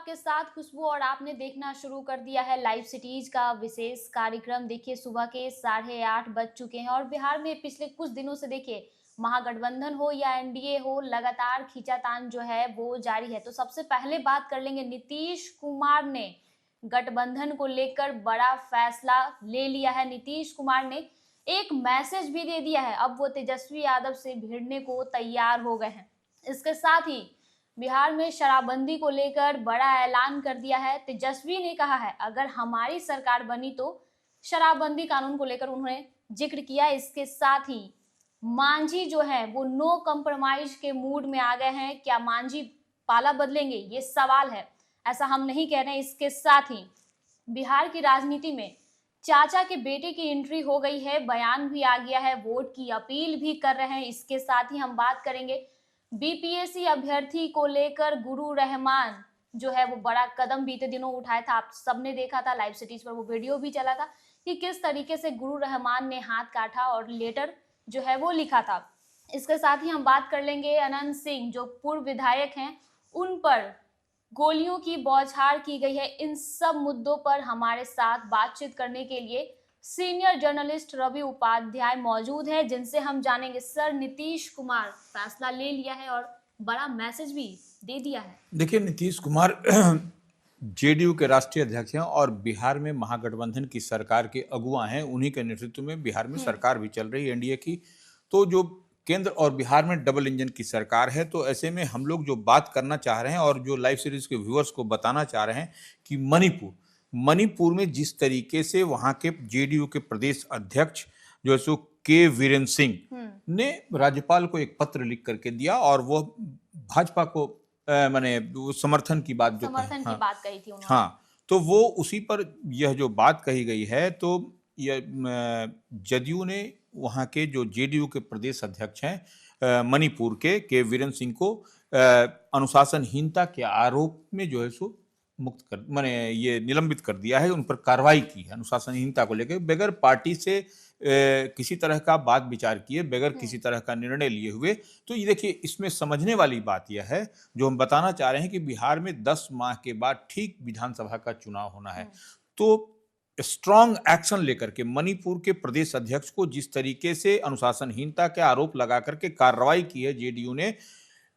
आपके साथ खुशबू और आपने देखना शुरू कर दिया है लाइव सिटीज का विशेष कार्यक्रम। देखिए सुबह के 8:30 बज चुके हैं और बिहार में पिछले कुछ दिनों से देखिए महागठबंधन हो या एनडीए हो, लगातार खींचातान जो है वो जारी है। तो सबसे पहले बात कर लेंगे, नीतीश कुमार ने गठबंधन को लेकर बड़ा फैसला ले लिया है। नीतीश कुमार ने एक मैसेज भी दे दिया है, अब वो तेजस्वी यादव से भिड़ने को तैयार हो गए हैं। इसके साथ ही बिहार में शराबबंदी को लेकर बड़ा ऐलान कर दिया है। तेजस्वी ने कहा है अगर हमारी सरकार बनी तो शराबबंदी कानून को लेकर उन्होंने जिक्र किया। इसके साथ ही मांझी जो है वो नो कंप्रोमाइज के मूड में आ गए हैं। क्या मांझी पाला बदलेंगे, ये सवाल है, ऐसा हम नहीं कह रहे हैं। इसके साथ ही बिहार की राजनीति में चाचा के बेटे की एंट्री हो गई है, बयान भी आ गया है, वोट की अपील भी कर रहे हैं। इसके साथ ही हम बात करेंगे बीपीएससी अभ्यर्थी को लेकर गुरु रहमान जो है वो बड़ा कदम बीते दिनों उठाया था। आप सबने देखा था, लाइव सिटीज पर वो वीडियो भी चला था कि किस तरीके से गुरु रहमान ने हाथ काटा और लेटर जो है वो लिखा था। इसके साथ ही हम बात कर लेंगे अनंत सिंह जो पूर्व विधायक हैं, उन पर गोलियों की बौछार की गई है। इन सब मुद्दों पर हमारे साथ बातचीत करने के लिए सीनियर जर्नलिस्ट रवि उपाध्याय मौजूद है, जिनसे हम जानेंगे सर नीतीश कुमार फैसला ले लिया है और बड़ा मैसेज भी दे दिया है। देखिए, नीतीश कुमार जेडीयू के राष्ट्रीय अध्यक्ष हैं और बिहार में महागठबंधन की सरकार के अगुवा हैं। उन्हीं के नेतृत्व में बिहार में सरकार भी चल रही है एनडीए की। तो जो केंद्र और बिहार में डबल इंजन की सरकार है, तो ऐसे में हम लोग जो बात करना चाह रहे हैं और जो लाइव सीरीज के व्यूअर्स को बताना चाह रहे हैं कि मणिपुर में जिस तरीके से वहाँ के जेडीयू के प्रदेश अध्यक्ष जो है सो के वीरेंद्र सिंह ने राज्यपाल को एक पत्र लिख करके दिया और वो भाजपा को माने समर्थन की बात जो समर्थन की बात कही थी उन्होंने। हाँ, तो वो उसी पर यह जो बात कही गई है, तो यह जदयू ने वहाँ के जो जेडीयू के प्रदेश अध्यक्ष हैं मणिपुर के वीरेंद्र सिंह को अनुशासनहीनता के आरोप में जो है सो मुक्त कर माने ये निलंबित कर दिया है। उन पर कार्रवाई की है अनुशासनहीनता को लेकर, बगैर पार्टी से किसी तरह का बात विचार किए, बगैर किसी तरह का निर्णय लिए हुए। तो ये देखिए, इसमें समझने वाली बात यह है जो हम बताना चाह रहे हैं कि बिहार में 10 माह के बाद ठीक विधानसभा का चुनाव होना है। तो स्ट्रांग एक्शन लेकर के मणिपुर के प्रदेश अध्यक्ष को जिस तरीके से अनुशासनहीनता के आरोप लगा करके कार्रवाई की है जेडीयू ने,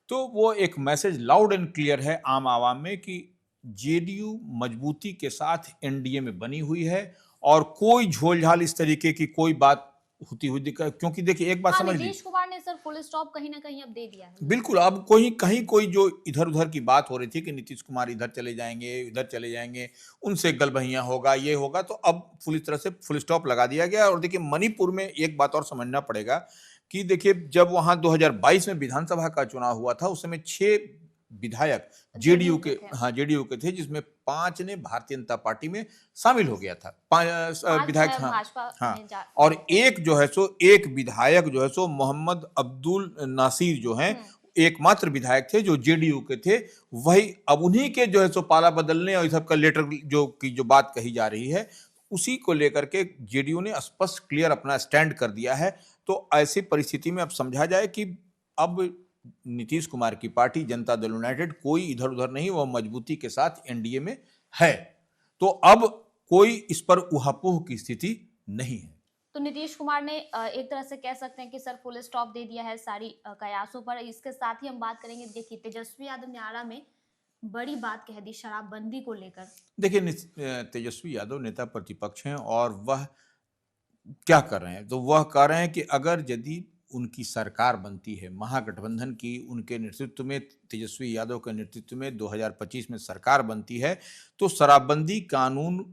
तो वो एक मैसेज लाउड एंड क्लियर है आम आवाम में कि जेडीयू मजबूती के साथ एनडीए में बनी हुई है और कोई झोलझाल इस तरीके की कोई बात होती हुई क्योंकि देखिए एक बात समझ लीजिए, नीतीश कुमार ने सर फुल स्टॉप कहीं ना कहीं अब दे दिया है। बिल्कुल, अब कहीं कोई जो इधर उधर की बात हो रही थी कि नीतीश कुमार इधर चले जाएंगे, इधर चले जाएंगे, उनसे गलबहियां होगा, ये होगा, तो अब पूरी तरह से फुल स्टॉप लगा दिया गया। और देखिए, मणिपुर में एक बात और समझना पड़ेगा कि देखिए, जब वहां 2022 में विधानसभा का चुनाव हुआ था, उस समय 6 विधायक जेडीयू के थे, जिसमें 5 ने भारतीय जनता पार्टी में शामिल हो गया था। 5 विधायक, और एक विधायक जो है सो मोहम्मद अब्दुल नासिर जो हैं, एकमात्र विधायक थे जो जेडीयू के थे। वही अब उन्हीं के जो है सो पाला बदलने और इस सब का लेटर जो बात कही जा रही है, उसी को लेकर के जेडीयू ने स्पष्ट क्लियर अपना स्टैंड कर दिया है। तो ऐसी परिस्थिति में अब समझा जाए कि अब नीतीश कुमार की पार्टी जनता दल यूनाइटेड कोई इधर उधर नहीं, वह मजबूती के साथ एनडीए में है। तो अब कोई इस पर उहापोह की स्थिति नहीं है। तो नीतीश कुमार ने एक तरह से कह सकते हैं कि सर फुल स्टॉप दे दिया है सारी कयासों पर। इसके साथ ही हम बात करेंगे, देखिए तेजस्वी यादव ने आरा में बड़ी बात कह दी शराबबंदी को लेकर। देखिए, तेजस्वी यादव नेता प्रतिपक्ष हैं और वह क्या कर रहे हैं, तो वह कह रहे हैं कि अगर यदि उनकी सरकार बनती है, महागठबंधन की उनके नेतृत्व में, तेजस्वी यादव के नेतृत्व में 2025 में सरकार बनती है, तो शराबबंदी कानून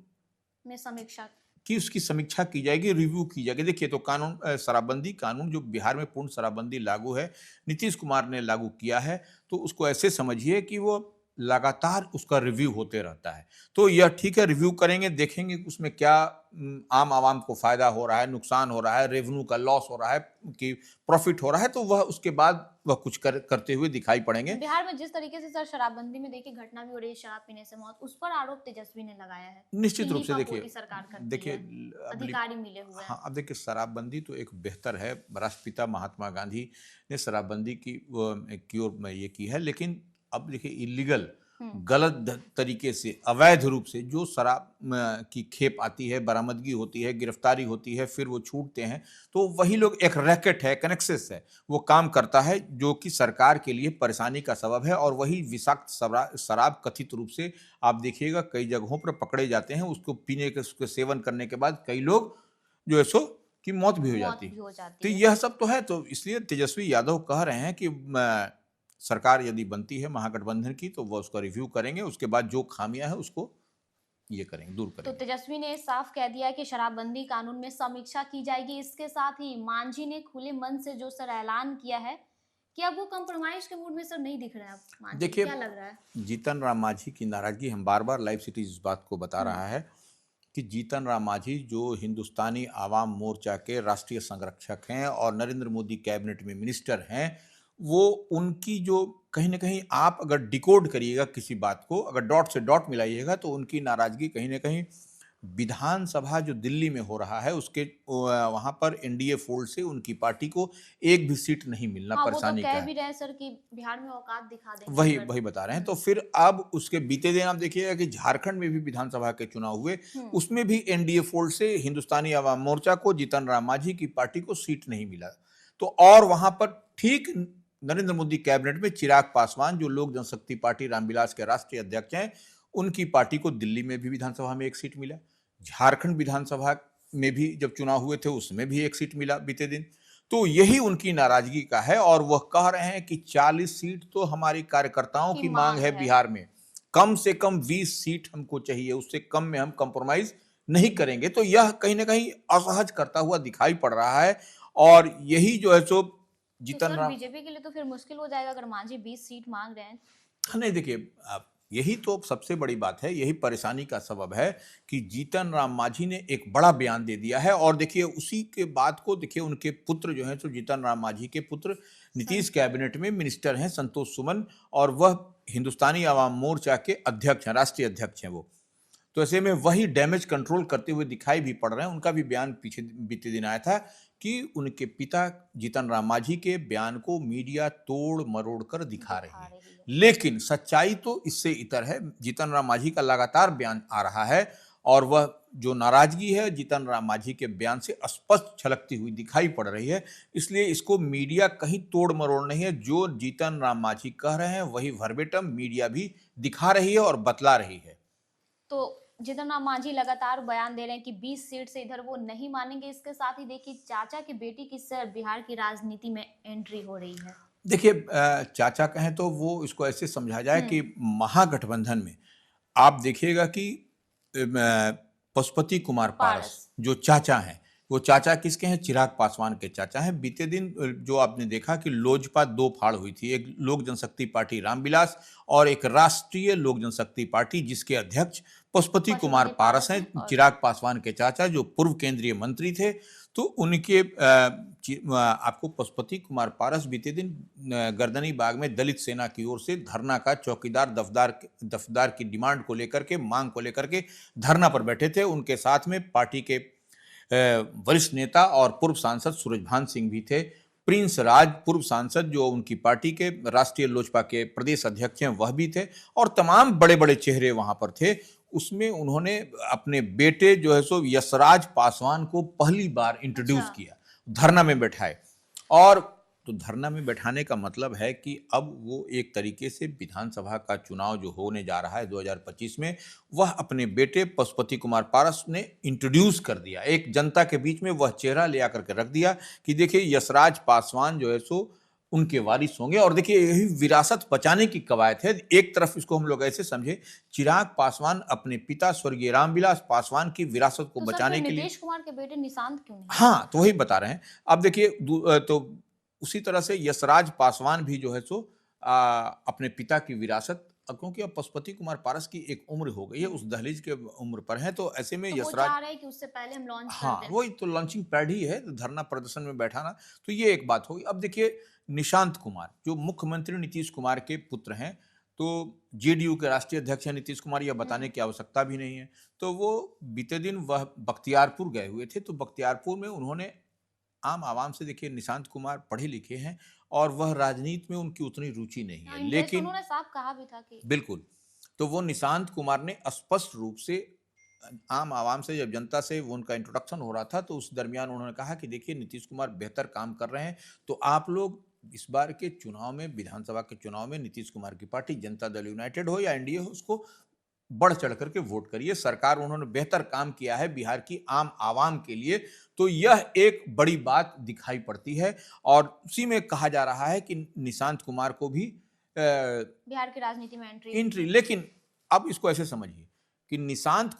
में समीक्षा की उसकी समीक्षा की जाएगी, रिव्यू की जाएगी। देखिए, तो कानून शराबबंदी कानून जो बिहार में पूर्ण शराबबंदी लागू है, नीतीश कुमार ने लागू किया है, तो उसको ऐसे समझिए कि वो लगातार उसका रिव्यू होते रहता है। तो यह ठीक है, रिव्यू करेंगे, देखेंगे कि उसमें क्या आम आवाम को फायदा हो रहा है, नुकसान हो रहा है, रेवेन्यू का लॉस हो रहा है कि प्रॉफिट हो रहा है, तो वह उसके बाद वह कुछ करते हुए दिखाई पड़ेंगे। बिहार में जिस तरीके से सर शराबबंदी में देखिए घटना भी हो रही है, शराब पीने से मौत, उस पर आरोप तेजस्वी ने लगाया है। निश्चित रूप से देखिए अधिकारी मिले हुए हैं। हाँ, अब देखिए, शराबबंदी तो एक बेहतर है, राष्ट्रपिता महात्मा गांधी ने शराबबंदी की ओर ये की है, लेकिन अब देखिए इलीगल गलत तरीके से अवैध रूप से जो शराब की खेप आती है, बरामदगी होती है, गिरफ्तारी होती है, फिर वो छूटते हैं, तो वही लोग, एक रैकेट है, कनेक्सेस है, वो काम करता है जो कि सरकार के लिए परेशानी का सबब है। और वही विषाक्त शराब कथित रूप से आप देखिएगा कई जगहों पर पकड़े जाते हैं, उसको पीने के, उसके सेवन करने के बाद कई लोग जो है सो की मौत भी हो जाती है। भी हो तो जाती है। यह सब तो है, तो इसलिए तेजस्वी यादव कह रहे हैं कि सरकार यदि बनती है महागठबंधन की तो वो उसका रिव्यू करेंगे, उसके बाद जो खामियां है उसको ये करेंगे, दूर तो करेंगे। तेजस्वी ने साफ कह दिया कि शराबबंदी कानून में समीक्षा की जाएगी। इसके साथ ही मांझी ने खुले मन से जो सर ऐलान किया है कि अब वो कंप्रोमाइज के मूड में सर नहीं दिख रहे हैं। अब मांझी देखिए, क्या लग रहा है? जीतन राम मांझी की नाराजगी, हम बार बार लाइव सिटीज इस बात को बता रहा है कि जीतन राम मांझी जो हिंदुस्तानी आवाम मोर्चा के राष्ट्रीय संरक्षक हैं और नरेंद्र मोदी कैबिनेट में मिनिस्टर हैं, वो उनकी जो कहीं ना कहीं आप अगर डिकोड करिएगा किसी बात को, अगर डॉट से डॉट मिलाइएगा, तो उनकी नाराजगी कहीं ना कहीं विधानसभा जो दिल्ली में हो रहा है उसके वहां पर एनडीए फोल्ड से उनकी पार्टी को एक भी सीट नहीं मिलना हाँ, वो तो परेशानी का कह है। भी रहे हैं सर कि बिहार में औकात दिखा देंगे वही अगर। वही बता रहे हैं। तो फिर अब उसके बीते दिन आप देखिएगा कि झारखंड में भी विधानसभा के चुनाव हुए, उसमें भी एनडीए फोल्ड से हिंदुस्तानी आवाम मोर्चा को, जीतन राम मांझी की पार्टी को सीट नहीं मिला। तो और वहां पर ठीक नरेंद्र मोदी कैबिनेट में चिराग पासवान जो लोक जनशक्ति पार्टी रामविलास के राष्ट्रीय अध्यक्ष हैं, उनकी पार्टी को दिल्ली में भी विधानसभा में एक सीट मिला। झारखंड विधानसभा में भी जब चुनाव हुए थे उसमें भी एक सीट मिला बीते दिन। तो यही उनकी नाराजगी का है और वह कह रहे हैं कि 40 सीट तो हमारी कार्यकर्ताओं की मांग है बिहार में, कम से कम 20 सीट हमको चाहिए, उससे कम में हम कंप्रोमाइज नहीं करेंगे। तो यह कहीं ना कहीं असहज करता हुआ दिखाई पड़ रहा है और यही जो है सो तो जीतन सर राम। बीजेपी के लिए तो फिर मुश्किल हो जाएगा अगर मांझी 20 सीट मांग रहे हैं। नहीं, देखिए, आप यही तो सबसे बड़ी बात है, यही परेशानी का सबब है कि जीतन राम मांझी ने एक बड़ा बयान दे दिया है। और देखिए उसी के बाद को देखिए उनके पुत्र जो हैं, तो जीतन राम मांझी के पुत्र नीतीश कैबिनेट में मिनिस्टर हैं, संतोष सुमन, और वह हिंदुस्तानी आवाम मोर्चा के अध्यक्ष हैं, राष्ट्रीय अध्यक्ष हैं वो। तो ऐसे में वही डैमेज कंट्रोल करते हुए दिखाई भी पड़ रहे हैं। उनका भी बयान पीछे बीते दिन आया था कि उनके पिता जीतन राम मांझी के बयान को मीडिया तोड़ मरोड़ कर दिखा रही है, लेकिन सच्चाई तो इससे इतर है। जीतन राम मांझी का लगातार बयान आ रहा है और वह जो नाराजगी है जीतन राम मांझी के बयान से स्पष्ट छलकती हुई दिखाई पड़ रही है। इसलिए इसको मीडिया कहीं तोड़ मरोड़ नहीं है, जो जीतन राम मांझी कह रहे हैं वही वर्बेटम मीडिया भी दिखा रही है और बतला रही है। तो जीतन राम मांझी लगातार बयान दे रहे हैं कि 20 सीट से इधर वो नहीं मानेंगे। इसके साथ ही देखिए चाचा की बेटी की सर बिहार की राजनीति में एंट्री हो रही है। देखिए, चाचा कहें तो वो इसको ऐसे समझा जाए कि महागठबंधन में आप देखिएगा कि पशुपति कुमार पारस जो चाचा हैं, वो चाचा किसके हैं? चिराग पासवान के चाचा हैं। बीते दिन जो आपने देखा कि लोजपा दो फाड़ हुई थी, एक लोक जनशक्ति पार्टी रामविलास और एक राष्ट्रीय लोक जनशक्ति पार्टी जिसके अध्यक्ष पशुपति कुमार पारस हैं, चिराग पासवान के चाचा जो पूर्व केंद्रीय मंत्री थे। तो उनके आपको पशुपति कुमार पारस बीते दिन गर्दनी बाग में दलित सेना की ओर से धरना का, चौकीदार दफ्तार की डिमांड को लेकर के, मांग को लेकर के धरना पर बैठे थे। उनके साथ में पार्टी के वरिष्ठ नेता और पूर्व सांसद सूरजभान सिंह भी थे। प्रिंस राज पूर्व सांसद जो उनकी पार्टी के राष्ट्रीय लोजपा के प्रदेश अध्यक्ष हैं वह भी थे और तमाम बड़े बड़े चेहरे वहां पर थे। उसमें उन्होंने अपने बेटे जो है सो यशराज पासवान को पहली बार इंट्रोड्यूस किया, धरना में बैठाए। और तो धरना में बैठाने का मतलब है कि अब वो एक तरीके से विधानसभा का चुनाव जो होने जा रहा है 2025 में, वह अपने बेटे पशुपति कुमार पारस ने इंट्रोड्यूस कर दिया, एक जनता के बीच में वह चेहरा ले आकर के रख दिया कि देखिए यशराज पासवान जो है सो उनके वारिस होंगे। और देखिए यही विरासत बचाने की कवायद है। एक तरफ इसको हम लोग ऐसे समझे, चिराग पासवान अपने पिता स्वर्गीय रामविलास पासवान की विरासत को बचाने के लिए। नीतीश कुमार के बेटे निशांत क्यों नहीं? हाँ, तो वही बता रहे हैं। अब देखिए तो उसी तरह से यशराज पासवान भी जो है सो अपने पिता की विरासत, क्योंकि अब पशुपति कुमार पारस की एक उम्र हो गई है, उस दहलीज के उम्र पर है, तो ऐसे में तो यशराज, वो चाह रहे हैं कि उससे पहले हम लॉन्च कर दें। वही तो लॉन्चिंग पैड ही है, धरना प्रदर्शन में बैठाना। तो ये एक बात होगी। अब देखिए निशांत कुमार जो मुख्यमंत्री नीतीश कुमार के पुत्र हैं, तो जेडीयू के राष्ट्रीय अध्यक्ष हैं नीतीश कुमार, यह बताने की आवश्यकता भी नहीं है। तो वो बीते दिन वह बख्तियारपुर गए हुए थे, तो बख्तियारपुर में उन्होंने आम आवाम से, देखिए निशांत कुमार पढ़े लिखे हैं और वह राजनीति में उनकी उतनी रुचि नहीं है, लेकिन उन्होंने साफ कहा भी था कि बिल्कुल, तो वो निशांत कुमार ने स्पष्ट रूप से आम आवाम से, जब जनता से वो उनका इंट्रोडक्शन हो रहा था, तो उस दरमियान उन्होंने कहा कि देखिए नीतीश कुमार बेहतर काम कर रहे हैं, तो आप लोग इस बार के चुनाव में, विधानसभा के चुनाव में नीतीश कुमार की पार्टी जनता दल यूनाइटेड हो या एनडीए हो, उसको बढ़ चढ़ करके वोट करिए। सरकार उन्होंने बेहतर काम किया है बिहार की आम आवाम के लिए, तो यह एक बड़ी बात दिखाई पड़ती है। और उसी में कहा जा रहा है कि निशांत कुमार को भी बिहार की राजनीति में एंट्री एंट्री, लेकिन अब इसको ऐसे समझिए कि निशांत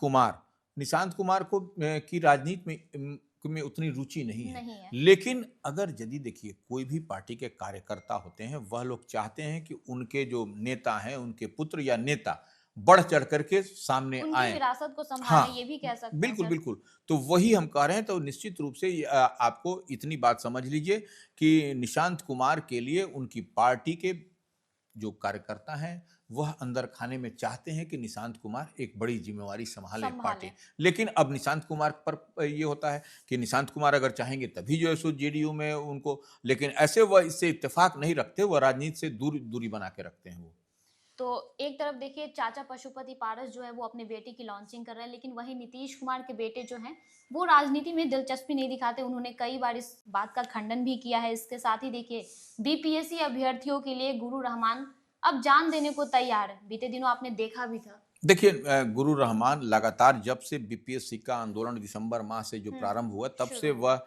कुमार को की राजनीति में उतनी रुचि नहीं है। नहीं है। लेकिन अगर यदि देखिए कोई भी पार्टी के कार्यकर्ता होते हैं, वह लोग चाहते हैं कि उनके जो नेता हैं, उनके पुत्र या नेता बढ़ चढ़ करके सामने उनकी आए। विरासत को संभालें, हाँ, ये भी कह सकते हैं बिल्कुल, सर। बिल्कुल। तो वही हम कह रहे हैं, तो निश्चित रूप से आपको इतनी बात समझ लीजिए कि निशांत कुमार के लिए उनकी पार्टी के जो कार्यकर्ता हैं, वह अंदर खाने में चाहते हैं कि निशांत कुमार एक बड़ी जिम्मेवारी संभालें पार्टी। संभालें। लेकिन अब निशांत कुमार पर ये होता है कि निशांत कुमार अगर चाहेंगे तभी जो है सो जेडीयू में उनको, लेकिन ऐसे वह इससे इत्तेफाक नहीं रखते, वह राजनीति से दूरी बना के रखते हैं वो। तो एक तरफ देखिए चाचा पशुपति पारस जो है वो अपने बेटे की लॉन्चिंग कर रहे हैं, लेकिन वहीं नीतीश कुमार के बेटे जो हैं वो राजनीति में दिलचस्पी नहीं दिखाते। उन्होंने कई बार इस बात का खंडन भी किया है। इसके साथ ही देखिए बीपीएससी अभ्यर्थियों के लिए गुरु रहमान अब जान देने को तैयार है। बीते दिनों आपने देखा भी था। देखिए गुरु रहमान लगातार जब से बीपीएससी का आंदोलन दिसंबर माह से जो प्रारंभ हुआ, तब से शुरू हुआ। वह,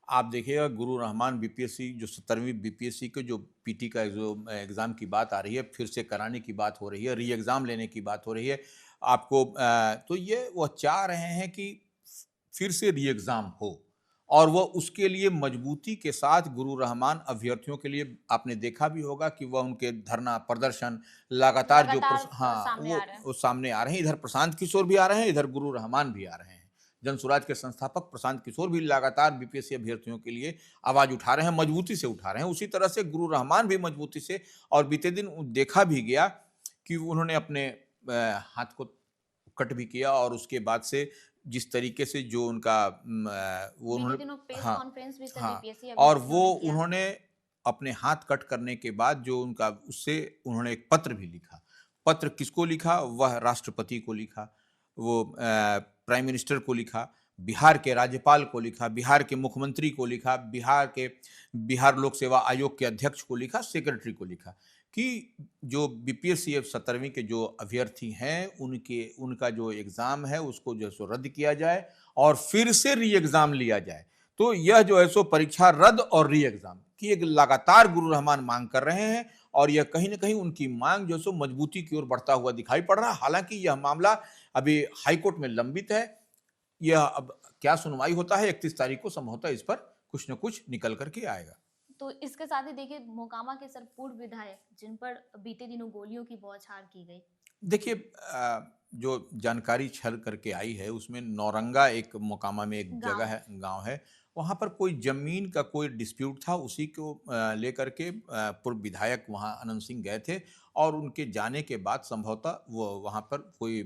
आप देखिएगा गुरु रहमान बीपीएससी जो 17वीं बीपीएससी के जो पीटी का जो एग्ज़ाम की बात आ रही है, फिर से कराने की बात हो रही है, री एग्ज़ाम लेने की बात हो रही है। आपको तो ये वह चाह रहे हैं कि फिर से री एग्ज़ाम हो, और वह उसके लिए मजबूती के साथ गुरु रहमान अभ्यर्थियों के लिए, आपने देखा भी होगा कि वह उनके धरना प्रदर्शन लगातार जो सामने आ रहे हैं। वो सामने आ रहे हैं। इधर प्रशांत किशोर भी आ रहे हैं, इधर गुरु रहमान भी आ रहे हैं। जनसुराज के संस्थापक प्रशांत किशोर भी लगातार बीपीएससी अभ्यर्थियों के लिए आवाज उठा रहे हैं, मजबूती से उठा रहे हैं। उसी तरह से गुरु रहमान भी मजबूती से, और बीते दिन देखा भी गया कि उन्होंने अपने हाथ को कट भी किया, और उसके बाद से जिस तरीके से जो उनका वो बीते उन्होंने, दिनों प्रेस हाँ, कॉन्फ्रेंस भी सर हाँ, बीपीएससी और अभ्यर्थियों वो ने किया। उन्होंने अपने हाथ कट करने के बाद जो उनका, उससे उन्होंने एक पत्र भी लिखा। पत्र किसको लिखा? वह राष्ट्रपति को लिखा, वो प्राइम मिनिस्टर को लिखा, बिहार के राज्यपाल को लिखा, बिहार के मुख्यमंत्री को लिखा, बिहार लोक सेवा आयोग के अध्यक्ष को लिखा, सेक्रेटरी को लिखा कि जो बीपीएससी 17वीं के जो अभ्यर्थी हैं, उनका जो एग्ज़ाम है उसको जो है सो रद्द किया जाए और फिर से री एग्ज़ाम लिया जाए। तो यह जो है सो परीक्षा रद्द और री एग्ज़ाम की एक लगातार गुरु रहमान मांग कर रहे हैं, और यह कहीं न कहीं उनकी मांग जो है सो मजबूती की ओर बढ़ता हुआ दिखाई पड़ रहा है। हालाँकि यह मामला अभी हाई कोर्ट में लंबित है। यह अब क्या सुनवाई होता है, 31 तारीख को संभवतः इस पर कुछ न कुछ निकल कर के आएगा। तो इसके साथ ही देखिए मोकामा के सर पूर्व विधायक जिन पर बीते दिनों गोलियों की बौछार की गई। देखिए जो जानकारी छल करके आई है उसमें नौरंगा एक मोकामा में एक गाँव। जगह है, गांव है, वहां पर कोई जमीन का कोई डिस्प्यूट था, उसी को लेकर के पूर्व विधायक वहां अनंत सिंह गए थे, और उनके जाने के बाद संभवतः वो वहां पर कोई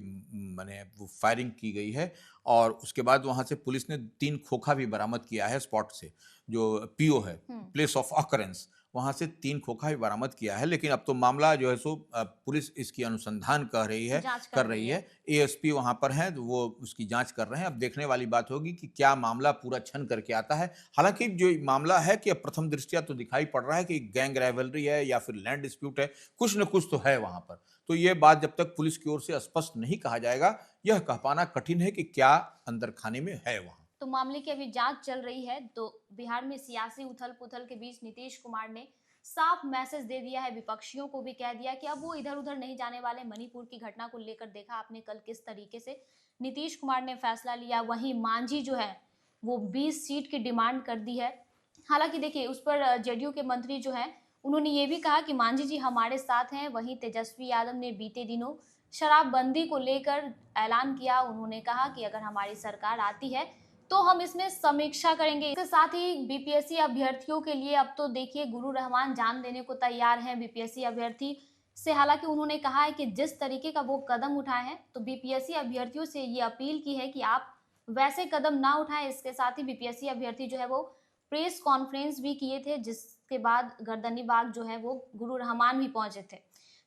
माने वो फायरिंग की गई है, और उसके बाद वहां से पुलिस ने 3 खोखा भी बरामद किया है स्पॉट से, जो पीओ है, प्लेस ऑफ ऑकरेंस, वहां से 3 खोखा भी बरामद किया है। लेकिन अब तो मामला जो है सो पुलिस इसकी अनुसंधान जांच कर रही है। एएसपी वहां पर हैं, तो वो उसकी जांच कर रहे हैं। अब देखने वाली बात होगी कि क्या मामला पूरा छन करके आता है। हालांकि जो मामला है कि अब प्रथम दृष्टया तो दिखाई पड़ रहा है कि गैंग राइवलरी है या फिर लैंड डिस्प्यूट है, कुछ न कुछ तो है वहां पर। तो ये बात जब तक पुलिस की ओर से स्पष्ट नहीं कहा जाएगा, यह कह पाना कठिन है कि क्या अंदर खाने में है वहां। तो मामले की अभी जांच चल रही है। तो बिहार में सियासी उथल-पुथल के बीच नीतीश कुमार ने साफ मैसेज दे दिया है, विपक्षियों को भी कह दिया कि अब वो इधर-उधर नहीं जाने वाले। मणिपुर की घटना को लेकर देखा आपने कल किस तरीके से नीतीश कुमार ने फैसला लिया। वहीं मांझी जो है वो 20 सीट की डिमांड कर दी है। हालांकि देखिए उस पर जेडीयू के मंत्री जो हैं उन्होंने ये भी कहा कि मांझी जी हमारे साथ हैं। वहीं तेजस्वी यादव ने बीते दिनों शराबबंदी को लेकर ऐलान किया। उन्होंने कहा कि अगर हमारी सरकार आती है तो हम इसमें समीक्षा करेंगे। इसके साथ ही बीपीएससी अभ्यर्थियों के लिए अब तो देखिए गुरु रहमान जान देने को तैयार हैं बीपीएससी अभ्यर्थी से। हालांकि उन्होंने कहा है कि जिस तरीके का वो कदम उठाए हैं, तो बीपीएससी अभ्यर्थियों से ये अपील की है कि आप वैसे कदम ना उठाएं। इसके साथ ही बीपीएससी अभ्यर्थी जो है वो प्रेस कॉन्फ्रेंस भी किए थे, जिसके बाद गर्दनीबाग जो है वो गुरु रहमान भी पहुंचे थे।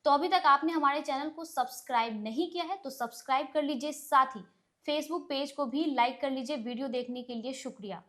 तो अभी तक आपने हमारे चैनल को सब्सक्राइब नहीं किया है तो सब्सक्राइब कर लीजिए, साथ ही फेसबुक पेज को भी लाइक कर लीजिए। वीडियो देखने के लिए शुक्रिया।